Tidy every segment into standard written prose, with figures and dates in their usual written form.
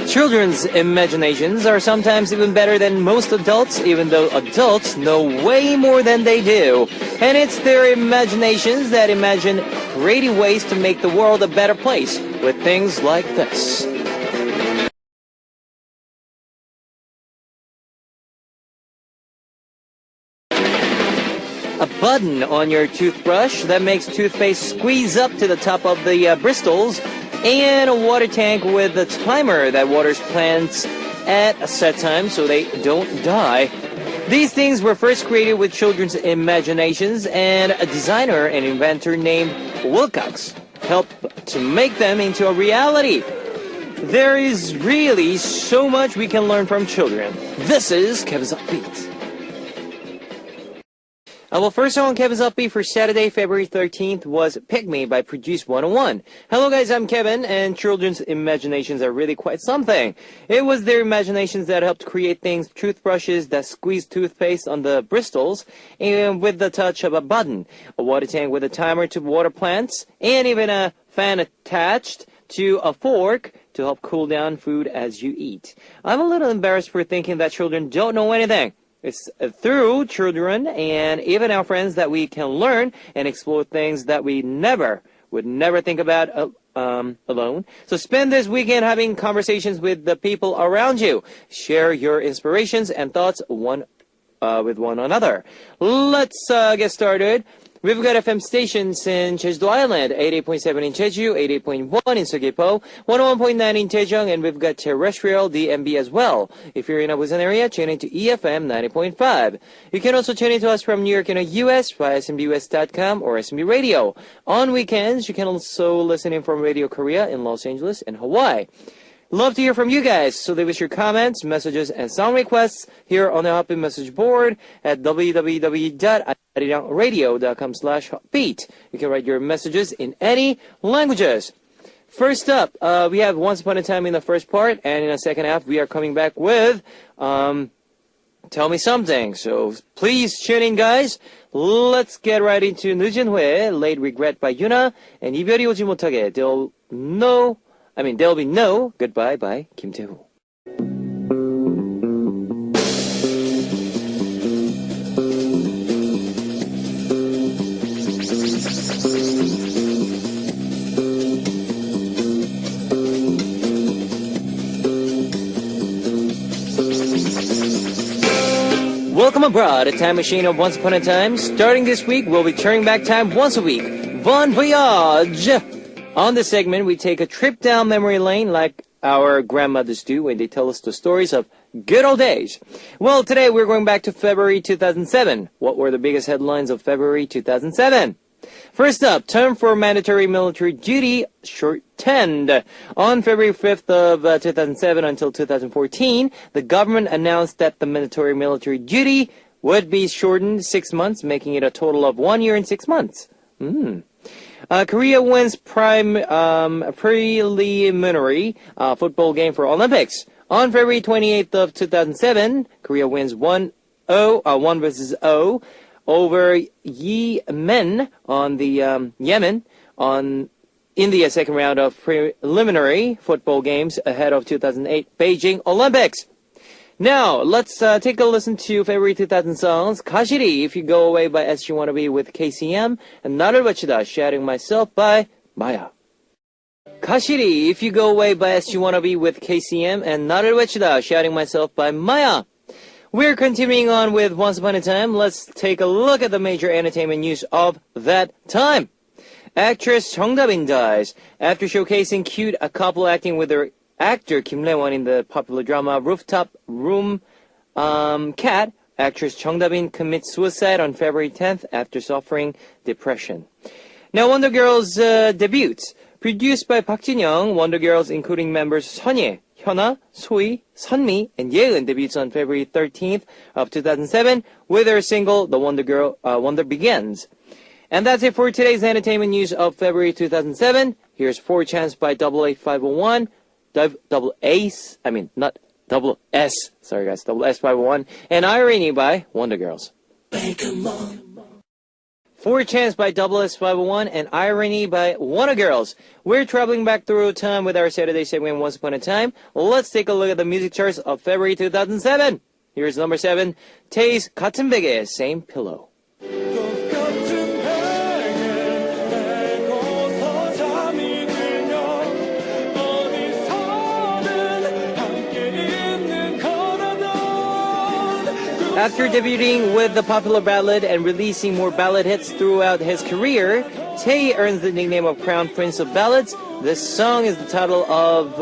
Children's imaginations are sometimes even better than most adults, even though adults know way more than they do. And it's their imaginations that imagine creative ways to make the world a better place with things like this. A button on your toothbrush that makes toothpaste squeeze up to the top of the bristles, and a water tank with a timer that waters plants at a set time so they don't die. These things were first created with children's imaginations, and a designer and inventor named Wilcox helped to make them into a reality. There is really so much we can learn from children. This is Kevin's Upbeat. Well, first song on Kevin's Upbeat for Saturday, February 13th was Pick Me by Produce 101. Hello guys, I'm Kevin, and children's imaginations are really quite something. It was their imaginations that helped create things, toothbrushes that squeeze toothpaste on the bristles, and with the touch of a button, a water tank with a timer to water plants, and even a fan attached to a fork to help cool down food as you eat. I'm a little embarrassed for thinking that children don't know anything. It's through children and even our friends that we can learn and explore things that we would never think about alone. So spend this weekend having conversations with the people around you. Share your inspirations and thoughts with one another. Let's get started. We've got FM stations in Jeju Island, 88.7 in Jeju, 88.1 in Seogwipo, 101.9 in Daejeong, and we've got terrestrial DMB as well. If you're in a Busan area, tune into EFM 90.5. You can also tune into us from New York in the US via smbus.com or SMB Radio. On weekends, you can also listen in from Radio Korea in Los Angeles and Hawaii. Love to hear from you guys, so leave us your comments, messages, and song requests here on the Hotbeat message board at www.arirang.radio.com/hotbeat. You can write your messages in any languages. First up, we have Once Upon a Time in the first part, and in the second half, we are coming back with Tell Me Something. So please tune in, guys. Let's get right into 늦은 후회, Late Regret by Yuna, and 이별이 오지 못하게, There'll be no goodbye by Kim Tae-hoo. Welcome abroad, a time machine of Once Upon a Time. Starting this week, we'll be turning back time once a week. Bon voyage! On this segment, we take a trip down memory lane like our grandmothers do when they tell us the stories of good old days. Well, today we're going back to February 2007. What were the biggest headlines of February 2007? First up, term for mandatory military duty shortened. On February 5th of 2007 until 2014, the government announced that the mandatory military duty would be shortened 6 months, making it a total of 1 year and 6 months. Korea wins preliminary football game for Olympics. On February 28th of 2007, Korea wins 1-0 over Yemen on the Yemen in the second round of preliminary football games ahead of 2008 Beijing Olympics. Now, let's take a listen to February 2000 songs. 가시리, If You Go Away by SG Wannabe with KCM, and 나를 외치다, Shouting Myself by Maya. 가시리, If You Go Away by SG Wannabe with KCM, and 나를 외치다, Shouting Myself by Maya. We're continuing on with Once Upon a Time. Let's take a look at the major entertainment news of that time. Actress Jung Da-bin dies. After showcasing cute couple acting with her actor Kim Lee-won in the popular drama Rooftop Room Cat, actress Jung Da-bin commits suicide on February 10th after suffering depression. Now, Wonder Girls debuts. Produced by Park Jin-young, Wonder Girls, including members Sunye, Hyuna, Soi, Sunmi, and Yeon, debuts on February 13th of 2007 with their single The Wonder Begins. And that's it for today's entertainment news of February 2007. Here's 4 Chance by Double S 501. Double S 501, and Irene by Wonder Girls. Four Chance by Double S501, and Irony by Wanna Girls. We're traveling back through time with our Saturday segment Once Upon a Time. Let's take a look at the music charts of February 2007. Here's number 7, Tae's 같은 베개, Same Pillow. After debuting with the popular ballad and releasing more ballad hits throughout his career, Tae earns the nickname of Crown Prince of Ballads. This song is the title of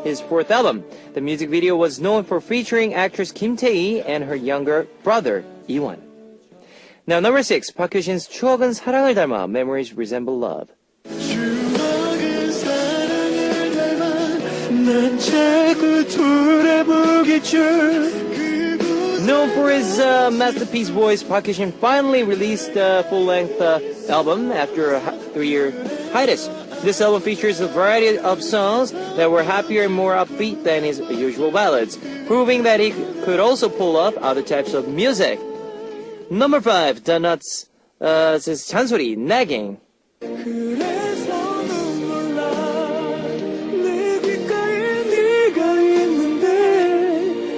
his fourth album. The music video was known for featuring actress Kim Tae and her younger brother, Iwon. Now, number 6, Park Hyo-shin's 추억은 사랑을 닮아, Memories Resemble Love. 추억은 사랑을 닮아, 난 자꾸 돌아보겠죠. Known for his masterpiece voice, Park Hyo-shin finally released a full-length album after a 3-year hiatus. This album features a variety of songs that were happier and more upbeat than his usual ballads, proving that he could also pull off other types of music. Number 5, The Nuts' 잔소리, Nagging.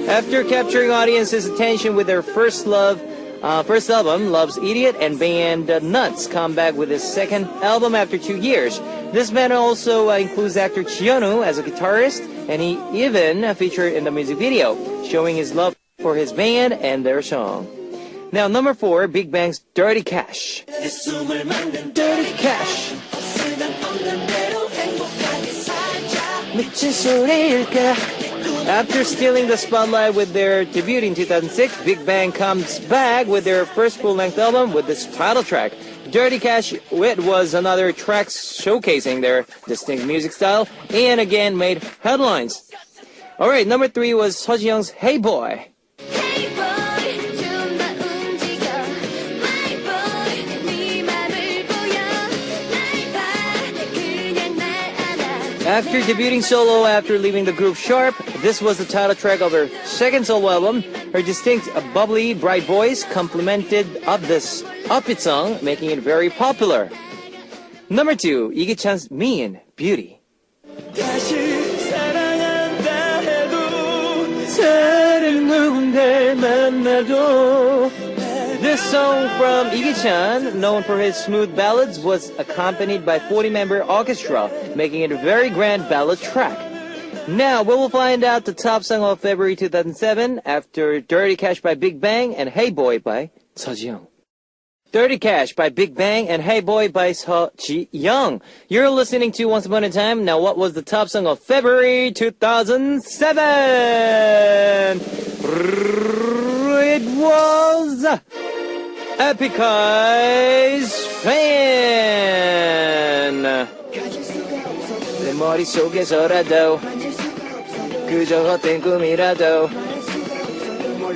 After capturing audiences' attention with their first album, Love's Idiot, and band Nuts come back with his second album after 2 years. This band also includes actor Jiyeonu as a guitarist, and he even featured in the music video, showing his love for his band and their song. Now, number 4, Big Bang's Dirty Cash. Dirty Cash. After stealing the spotlight with their debut in 2006, Big Bang comes back with their first full-length album with this title track. Dirty Cash was another track showcasing their distinct music style and again made headlines. Alright, number 3 was 서지영's Hey Boy. After debuting solo after leaving the group Sharp, this was the title track of her second solo album. Her distinct, bubbly, bright voice complemented up this upbeat song, making it very popular. Number 2, 이기찬's Mean, Beauty. This song from Igi-chan, known for his smooth ballads, was accompanied by 40-member orchestra, making it a very grand ballad track. Now, we will find out the top song of February 2007 after Dirty Cash by Big Bang and Hey Boy by 서지영. Dirty Cash by Big Bang and Hey Boy by 서지영. You're listening to Once Upon a Time. Now, what was the top song of February 2007? It was Epic Eyes Fan. 내 머릿속에서라도 그저 헛된 꿈이라도.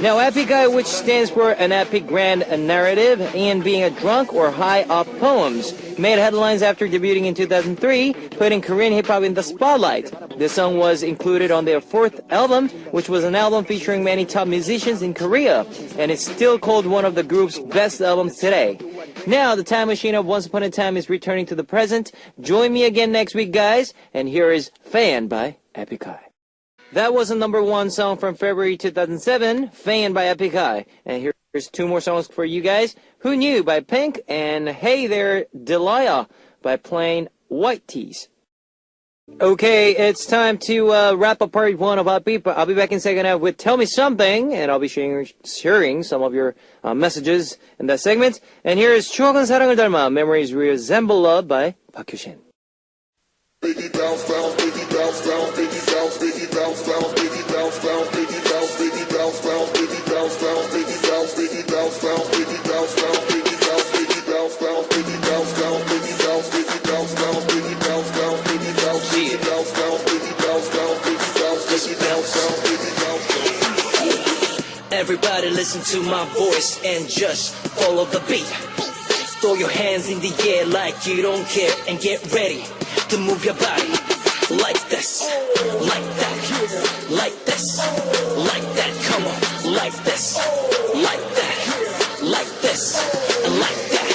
Now, Epic Eye, which stands for an epic grand narrative and being a drunk or high off poems, made headlines after debuting in 2003, putting Korean hip-hop in the spotlight. This song was included on their fourth album, which was an album featuring many top musicians in Korea, and it's still called one of the group's best albums today. Now, the time machine of Once Upon a Time is returning to the present. Join me again next week, guys, and here is Fan by Epic Eye. That was the number 1 song from February 2007, Fan by Epic Eye. And here's 2 more songs for you guys. Who Knew by Pink and Hey There, Delia by Plain White Tees. Okay, it's time to wrap up part 1 of Upbeat, but I'll be back in second half with Tell Me Something, and I'll be sharing some of your messages in that segment. And here is 추억은 사랑을 닮아, Memories Resemble Love by Park Hyo-shin. Biggie bounce, bounce, biggie bounce, bounce, biggie bounce, biggie bounce, bounce, biggie bounce, bounce, biggie bounce, biggie bounce, bounce, biggie bounce, bounce, biggie bounce, biggie bounce, bounce, biggie bounce, bounce, biggie bounce, biggie bounce, bounce, biggie bounce, bounce, biggie bounce, biggie bounce, bounce, biggie bounce, bounce, biggie bounce, biggie bounce, bounce, biggie bounce, bounce, biggie bounce, biggie bounce, bounce, biggie bounce, bounce. Everybody listen to my voice and just follow the beat. Throw your hands in the air like you don't care and get ready to move your body like this, like that, like this, like that. Come on, like this, like that, like this, and like that.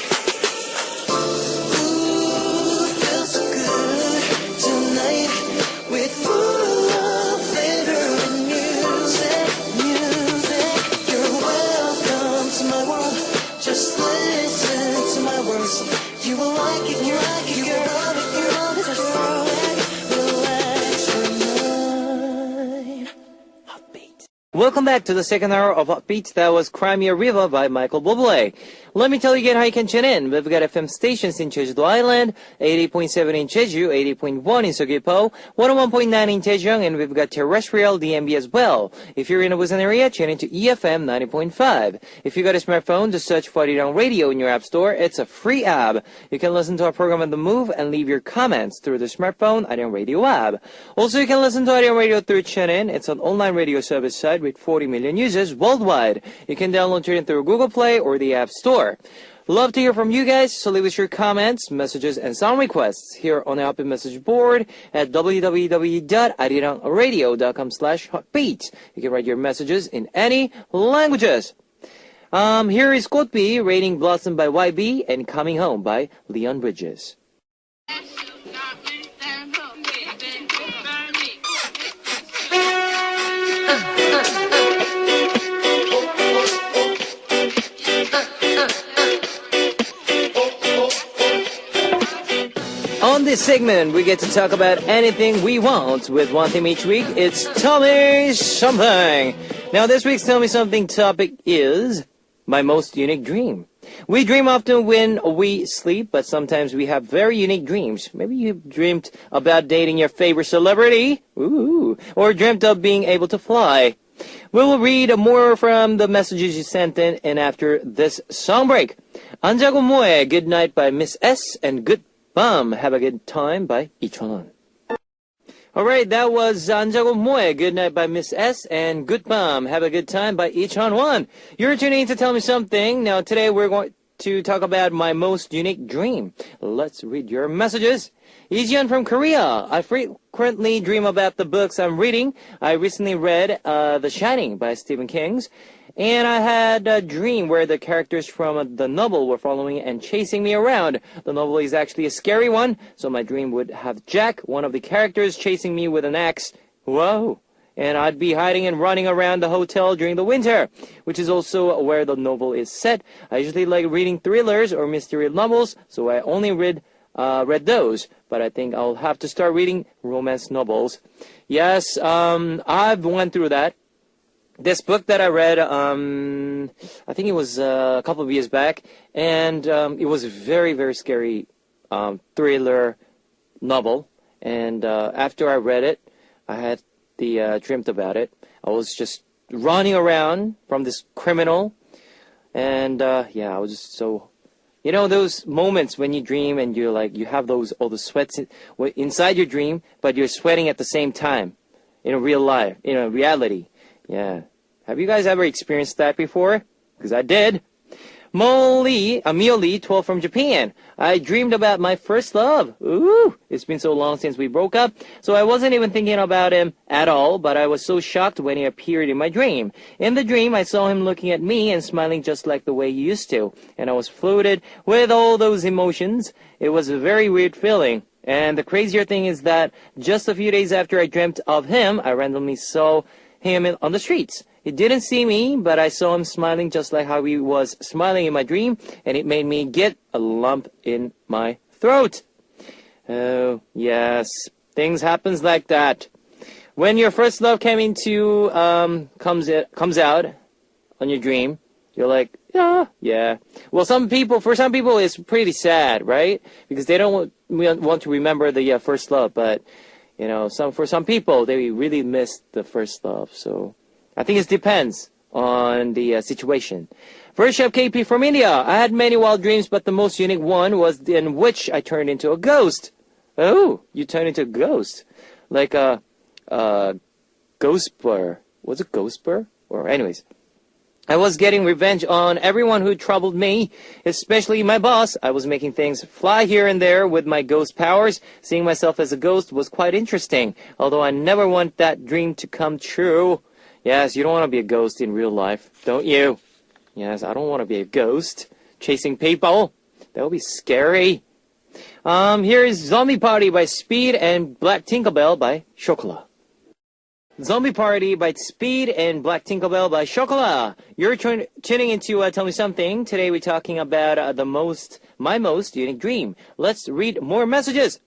Welcome back to the second hour of Upbeats. That was Crimea River by Michael Bublé. Let me tell you again how you can tune in. We've got FM stations in Jeju-do Island, 80.7 in Jeju, 80.1 in Seogwipo, 101.9 in Daejeong, and we've got terrestrial DMB as well. If you're in a Busan area, tune into EFM 90.5. If you got a smartphone, just search for Arirang Radio in your app store. It's a free app. You can listen to our program on the move and leave your comments through the smartphone Arirang Radio app. Also, you can listen to Arirang Radio through TuneIn. It's an online radio service site with 40 million users worldwide. You can download TuneIn through Google Play or the App Store. Love to hear from you guys, so leave us your comments, messages, and song requests here on the Upbeat message board at www.arirangradio.com/heartbeat. You can write your messages in any languages. Here is Kotbi, Raining Blossom by YB, and Coming Home by Leon Bridges. On this segment, we get to talk about anything we want with one theme each week. It's Tell Me Something. Now, this week's Tell Me Something topic is my most unique dream. We dream often when we sleep, but sometimes we have very unique dreams. Maybe you've dreamed about dating your favorite celebrity, or dreamt of being able to fly. We will read more from the messages you sent in, and after this song break. 안 자고 뭐해, Good Night by Miss S, and Good Bum, Have a Good Time by 이천원. Alright, that was 안 자고 뭐해, Good Night by Miss S, and Good Bum, Have a Good Time by 이천원. You're tuning in to Tell Me Something. Now today we're going to talk about my most unique dream. Let's read your messages. Ijian from Korea. I frequently dream about the books I'm reading. I recently read The Shining by Stephen King. And I had a dream where the characters from the novel were following and chasing me around. The novel is actually a scary one, so my dream would have Jack, one of the characters, chasing me with an axe. Whoa! And I'd be hiding and running around the hotel during the winter, which is also where the novel is set. I usually like reading thrillers or mystery novels, so I only read those. But I think I'll have to start reading romance novels. Yes, I've went through that. This book that I read, I think it was a couple of years back, and it was a very, very scary thriller novel. And after I read it, I had dreamt about it. I was just running around from this criminal, and I was just so, those moments when you dream and you're like, you have all the sweats inside your dream, but you're sweating at the same time in real life, reality. Yeah. Have you guys ever experienced that before? Because I did. Mio Lee, 12 from Japan. I dreamed about my first love. Ooh, it's been so long since we broke up, so I wasn't even thinking about him at all, but I was so shocked when he appeared in my dream. In the dream, I saw him looking at me and smiling just like the way he used to, and I was flooded with all those emotions. It was a very weird feeling. And the crazier thing is that just a few days after I dreamt of him, I randomly saw him on the streets. He didn't see me, but I saw him smiling just like how he was smiling in my dream, and it made me get a lump in my throat. Oh, yes, things happens like that. When your first love comes out on your dream, you're like, yeah. Well, for some people, it's pretty sad, right? Because they don't want to remember the first love, but for some people, they really miss the first love. So I think it depends on the situation. First Chef KP from India. I had many wild dreams, but the most unique one was in which I turned into a ghost. Oh, you turned into a ghost. Like a ghost burr. Was it ghost burr? Or anyways. I was getting revenge on everyone who troubled me, especially my boss. I was making things fly here and there with my ghost powers. Seeing myself as a ghost was quite interesting, although I never want that dream to come true. Yes, you don't want to be a ghost in real life, don't you? Yes, I don't want to be a ghost chasing people. That would be scary. Here is Zombie Party by Speed and Black Tinkerbell by Chocolat. Zombie Party by Speed and Black Tinkerbell by Chocolat. You're tuning into Tell Me Something. Today we're talking about my most unique dream. Let's read more messages.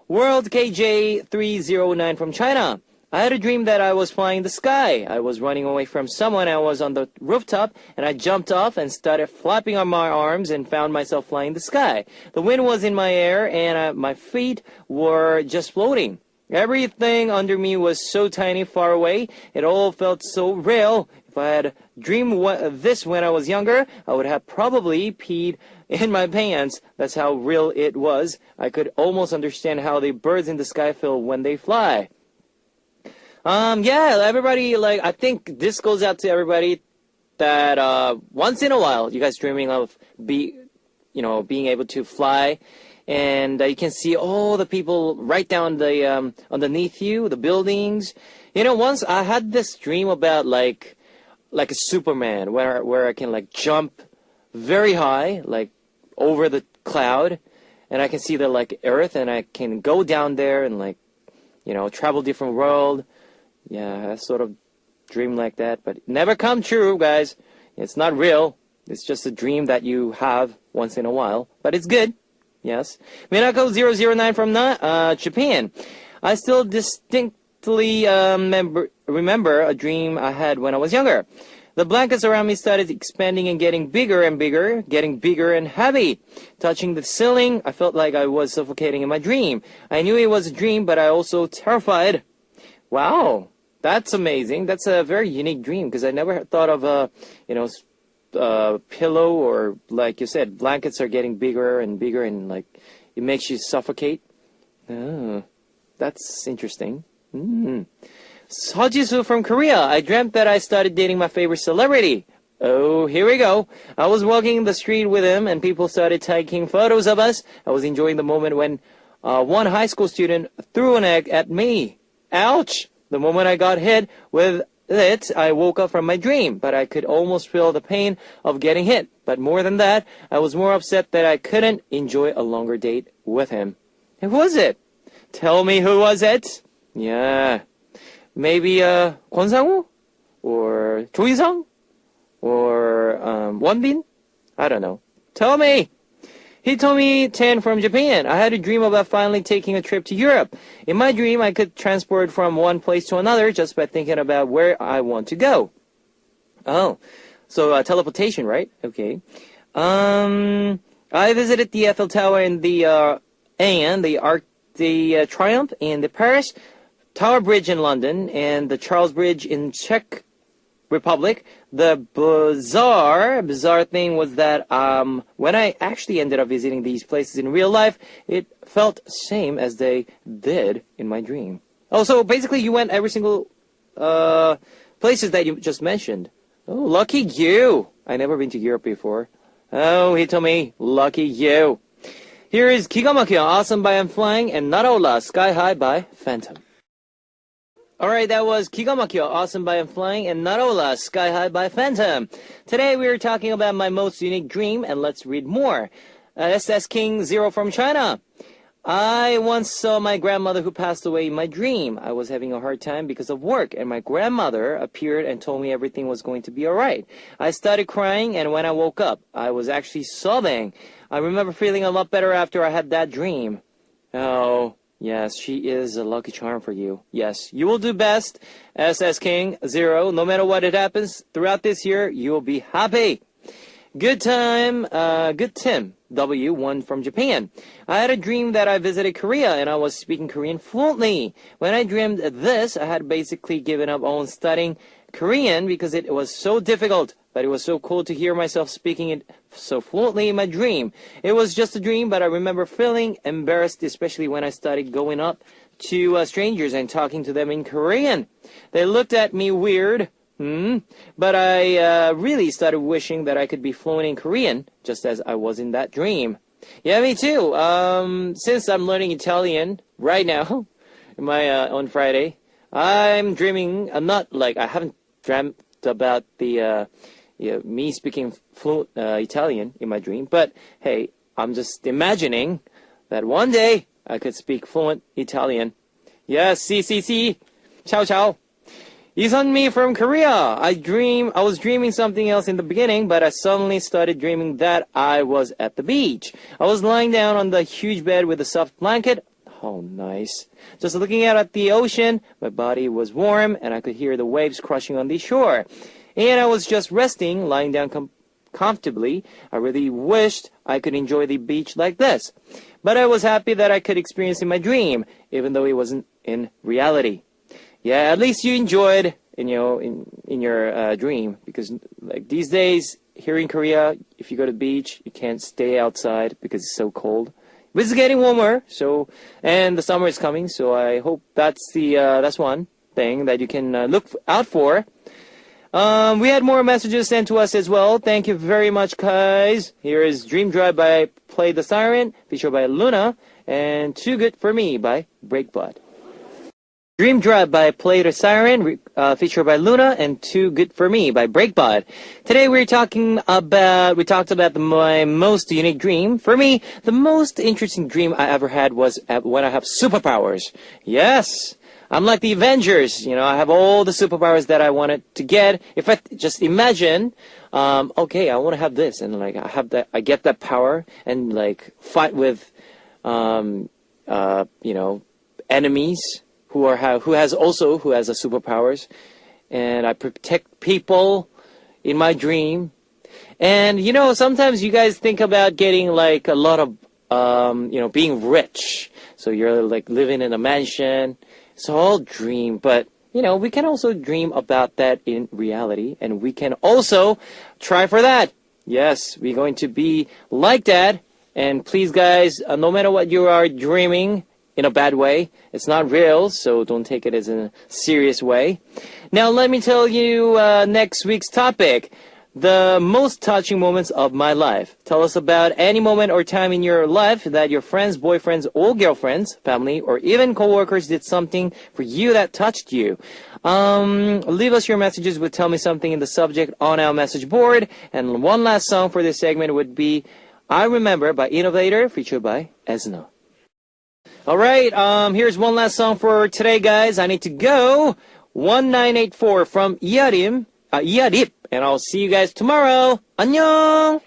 World KJ309 from China. I had a dream that I was flying in the sky. I was running away from someone. I was on the rooftop, and I jumped off and started flapping on my arms and found myself flying in the sky. The wind was in my air, and my feet were just floating. Everything under me was so tiny, far away. It all felt so real. If I had dreamed this when I was younger, I would have probably peed in my pants. That's how real it was. I could almost understand how the birds in the sky feel when they fly. Yeah, everybody, I think this goes out to everybody that, once in a while, you guys dreaming of being able to fly, and you can see all the people right down the, underneath you, the buildings. Once I had this dream about, like a Superman, where I can, jump very high, over the cloud, and I can see the, earth, and I can go down there and, travel different world. Yeah, I sort of dream like that, but it never come true, guys. It's not real. It's just a dream that you have once in a while, but it's good. Yes. Minako009 from Japan. I still distinctly remember a dream I had when I was younger. The blankets around me started expanding and getting bigger and heavy. Touching the ceiling, I felt like I was suffocating in my dream. I knew it was a dream, but I also terrified. Wow, that's amazing. That's a very unique dream, because I never thought of a pillow, or like you said, blankets are getting bigger and bigger, and it makes you suffocate. Oh, that's interesting. Seojisu from Korea. I dreamt that I started dating my favorite celebrity. Oh, here we go. I was walking in the street with him, and people started taking photos of us. I was enjoying the moment when one high school student threw an egg at me. Ouch! The moment I got hit with it, I woke up from my dream, but I could almost feel the pain of getting hit. But more than that, I was more upset that I couldn't enjoy a longer date with him. Who was it? Tell me, who was it? Yeah. Maybe Kwon-sang-woo? Or Cho In-sung? Or Won-bin? I don't know. Tell me! Hitomi 10 from Japan. I had a dream about finally taking a trip to Europe. In my dream, I could transport from one place to another just by thinking about where I want to go. Oh, so teleportation, right? Okay. I visited the Eiffel Tower and the Arc de Triomphe in the Paris, Tower Bridge in London, and the Charles Bridge in Czech Republic. The bizarre thing was that when I actually ended up visiting these places in real life, it felt the same as they did in my dream. Oh, so basically you went every single places that you just mentioned. Oh, lucky you. I never been to Europe before. Oh, he told me, lucky you. Here is 기가 막혀, Awesome by I'm Flying, and Narola, Sky High by Phantom. Alright, that was 기가 막혀, Awesome by I'm Flying, and Narola, Sky High by Phantom. Today we are talking about my most unique dream, and let's read more. SS King Zero from China. I once saw my grandmother who passed away in my dream. I was having a hard time because of work, and my grandmother appeared and told me everything was going to be alright. I started crying, and when I woke up, I was actually sobbing. I remember feeling a lot better after I had that dream. Oh, yes, she is a lucky charm for you. Yes, you will do best, SS King Zero. No matter what it happens throughout this year, you will be happy. Good Tim W1 from Japan. I had a dream that I visited Korea and I was speaking Korean fluently. When I dreamed this, I had basically given up on studying Korean because it was so difficult, but it was so cool to hear myself speaking it so fluently in my dream. It was just a dream, but I remember feeling embarrassed, especially when I started going up to strangers and talking to them in Korean. They looked at me weird. But I really started wishing that I could be fluent in Korean, just as I was in that dream. Yeah, me too. Since I'm learning Italian right now, on Friday, I'm dreaming. I haven't dreamt about me speaking fluent Italian in my dream. But hey, I'm just imagining that one day I could speak fluent Italian. Yes, si. Ciao, ciao. Isunmi from Korea. I was dreaming something else in the beginning, but I suddenly started dreaming that I was at the beach. I was lying down on the huge bed with a soft blanket. Oh, nice. Just looking out at the ocean, my body was warm and I could hear the waves crashing on the shore. And I was just resting, lying down comfortably. I really wished I could enjoy the beach like this. But I was happy that I could experience it in my dream, even though it wasn't in reality. Yeah, at least you enjoyed in your dream, because like these days here in Korea, if you go to the beach, you can't stay outside because it's so cold. But it's getting warmer, and the summer is coming, so I hope that's one thing that you can look out for. We had more messages sent to us as well. Thank you very much, guys. Here is Dream Drive by Play the Siren, featured by Luna, and Too Good For Me by Breakbot. Dream Drive by Play the Siren, featured by Luna, and Too Good For Me by Breakbot. Today we talked about my most unique dream. For me, the most interesting dream I ever had was when I have superpowers. Yes! I'm like the Avengers, I have all the superpowers that I wanted to get. If I just imagine, okay, I want to have this, and like I get that power, and like fight with, enemies who has the superpowers, and I protect people in my dream. And sometimes you guys think about getting like a lot of, being rich. So you're like living in a mansion. It's all dream, but we can also dream about that in reality, and we can also try for that. Yes, we're going to be like that. And please, guys, no matter what you are dreaming in a bad way, it's not real, so don't take it as a serious way. Now, let me tell you next week's topic. The most touching moments of my life. Tell us about any moment or time in your life that your friends, boyfriends, or girlfriends, family, or even coworkers did something for you that touched you. Leave us your messages with Tell Me Something in the subject on our message board. And one last song for this segment would be I Remember by Innovator, featured by Ezna. Alright, here's one last song for today, guys. I need to go. 1984 from Iarip. And I'll see you guys tomorrow. 안녕!